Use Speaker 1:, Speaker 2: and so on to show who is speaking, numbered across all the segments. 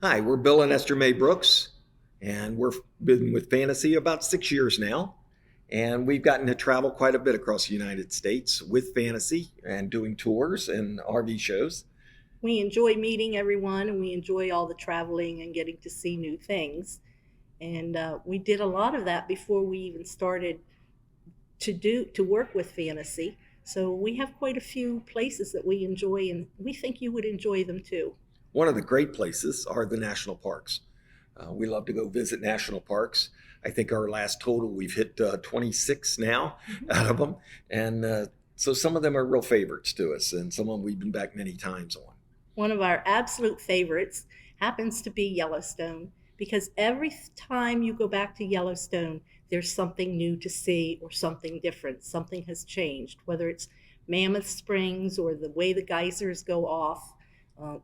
Speaker 1: Hi, we're Bill and Esther Mae Brooks, and we've been with Fantasy about 6 years now. And we've gotten to travel quite a bit across the United States with Fantasy and doing tours and RV shows.
Speaker 2: We enjoy meeting everyone and we enjoy all the traveling and getting to see new things. And we did a lot of that before we even started to work with fantasy. So we have quite a few places that we enjoy, and we think you would enjoy them too.
Speaker 1: One of the great places are the national parks. We love to go visit national parks. I think our last total, we've hit 26 now out of them. And so some of them are real favorites to us, and some of them we've been back many times on.
Speaker 2: One of our absolute favorites happens to be Yellowstone, because every time you go back to Yellowstone, there's something new to see or something different. Something has changed, whether it's Mammoth Springs or the way the geysers go off,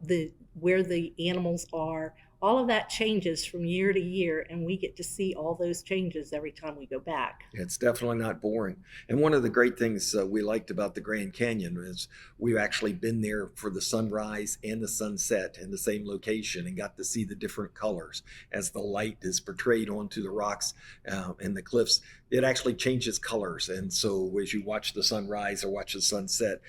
Speaker 2: the where the animals are. All of that changes from year to year, and we get to see all those changes every time we go back.
Speaker 1: It's definitely not boring. And one of the great things we liked about the Grand Canyon is we've actually been there for the sunrise and the sunset in the same location and got to see the different colors as the light is portrayed onto the rocks and the cliffs. It actually changes colors. And so as you watch the sunrise or watch the sunset,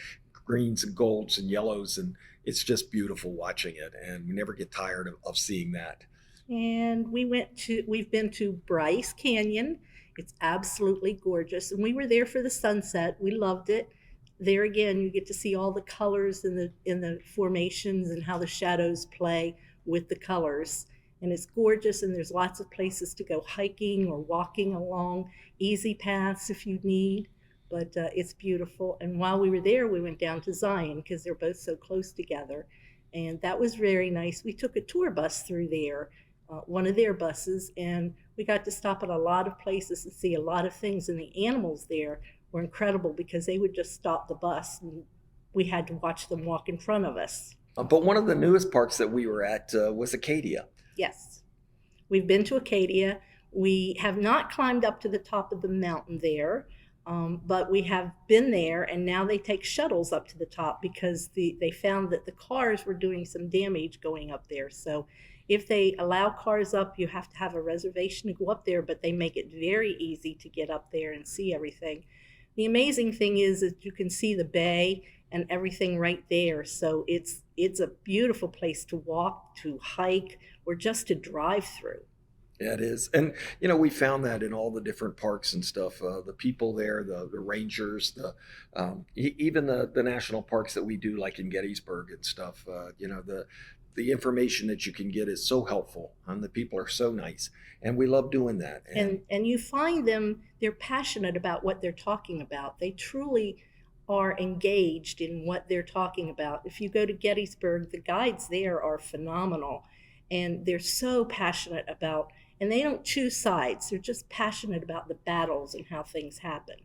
Speaker 1: greens and golds and yellows, and it's just beautiful watching it. And we never get tired of seeing that.
Speaker 2: And we've been to Bryce Canyon. It's absolutely gorgeous. And we were there for the sunset. We loved it. There again, you get to see all the colors in the formations and how the shadows play with the colors. And it's gorgeous, and there's lots of places to go hiking or walking along, easy paths if you need. But it's beautiful. And while we were there, we went down to Zion because they're both so close together. And that was very nice. We took a tour bus through there, one of their buses, and we got to stop at a lot of places and see a lot of things. And the animals there were incredible because they would just stop the bus, and we had to watch them walk in front of us.
Speaker 1: But one of the newest parks that we were at was Acadia.
Speaker 2: Yes, we've been to Acadia. We have not climbed up to the top of the mountain there, but we have been there, and now they take shuttles up to the top because they found that the cars were doing some damage going up there. So if they allow cars up, you have to have a reservation to go up there, but they make it very easy to get up there and see everything. The amazing thing is that you can see the bay and everything right there. So it's a beautiful place to walk, to hike, or just to drive through.
Speaker 1: Yeah, it is. And, we found that in all the different parks and stuff. The people there, the rangers, even the national parks that we do, like in Gettysburg and stuff, the information that you can get is so helpful. And the people are so nice. And we love doing that.
Speaker 2: And you find them, they're passionate about what they're talking about. They truly are engaged in what they're talking about. If you go to Gettysburg, the guides there are phenomenal, and they're so passionate about, and they don't choose sides. They're just passionate about the battles and how things happen.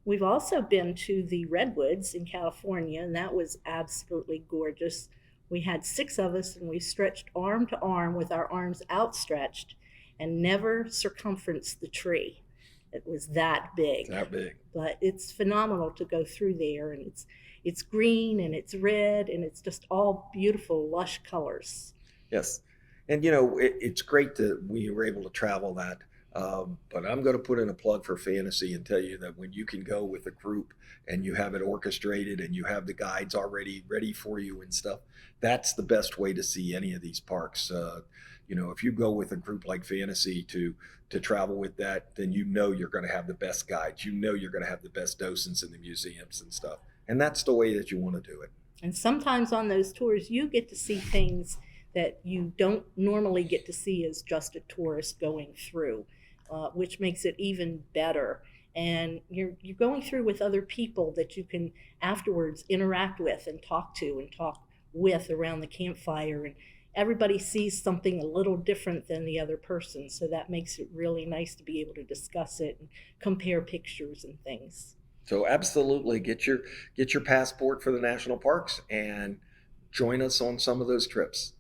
Speaker 2: We've also been to the Redwoods in California, and that was absolutely gorgeous. We had six of us, and we stretched arm to arm with our arms outstretched and never circumferenced the tree. It was that big.
Speaker 1: That big.
Speaker 2: But it's phenomenal to go through there, and it's green and it's red and it's just all beautiful, lush colors.
Speaker 1: Yes. And, it's great that we were able to travel that. But I'm going to put in a plug for Fantasy and tell you that when you can go with a group and you have it orchestrated and you have the guides already ready for you and stuff, that's the best way to see any of these parks. If you go with a group like Fantasy to travel with that, then you're going to have the best guides. You're going to have the best docents in the museums and stuff. And that's the way that you want to do it.
Speaker 2: And sometimes on those tours, you get to see things that you don't normally get to see as just a tourist going through, which makes it even better. And you're going through with other people that you can afterwards interact with and talk with around the campfire, and everybody sees something a little different than the other person, so that makes it really nice to be able to discuss it and compare pictures and things.
Speaker 1: So absolutely get your passport for the national parks and join us on some of those trips.